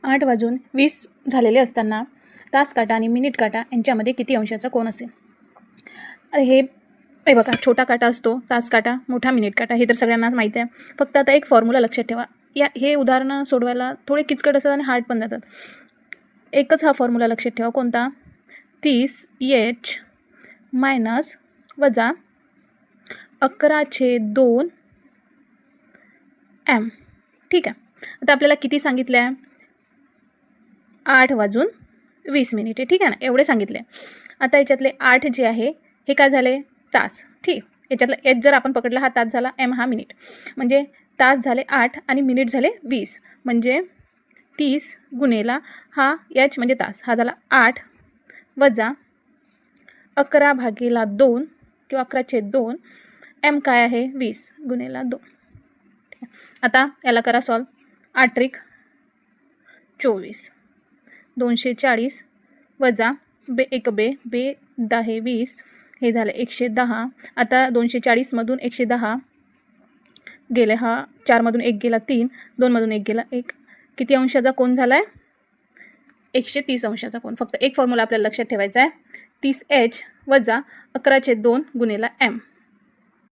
8:20 झालेले असताना तास काटा आणि मिनिट काटा यांच्यामध्ये किती अंशाचा कोन असेल? हे बघा, छोटा काटा असतो तास काटा, मोठा मिनिट काटा, हे तर सगळ्यांनाच माहिती आहे. फक्त आता एक फॉर्म्युला लक्षात ठेवा. हे उदाहरणं सोडवायला थोडे किचकट असतात आणि हार्ड पण जातात. एकच हा फॉर्म्युला लक्षात ठेवा. कोणता? 30h मायनस वजा 11/2 m. ठीक आहे. आता आपल्याला किती सांगितलं आहे? 8:20. ठीक आहे ना, एवढे सांगितले. आता याच्यातले 8 जे आहे हे काय झाले? तास. ठीक. याच्यातला एच जर आपण पकडला, हा तास झाला, एम हा मिनिट. म्हणजे तास झाले 8 आणि मिनिट झाले 20. म्हणजे 30 गुणेला हा एच म्हणजे तास, हा झाला 8 वजा 11/2 किंवा 11/2. एम काय आहे? 20 गुणेला 2. ठीक आहे. आता याला करा सॉल्व. 8 24, 240 वजा एक बे 10 20, हे झालं 110. आता 240मधून 110 गेले, हा 4मधून 1 गेला 3, 2मधून 1 गेला 1. किती अंशाचा कोन झाला आहे? 130 अंशाचा कोन. फक्त एक फॉर्म्युला आपल्याला लक्षात ठेवायचा आहे. 30h वजा 11/2 गुणेला m.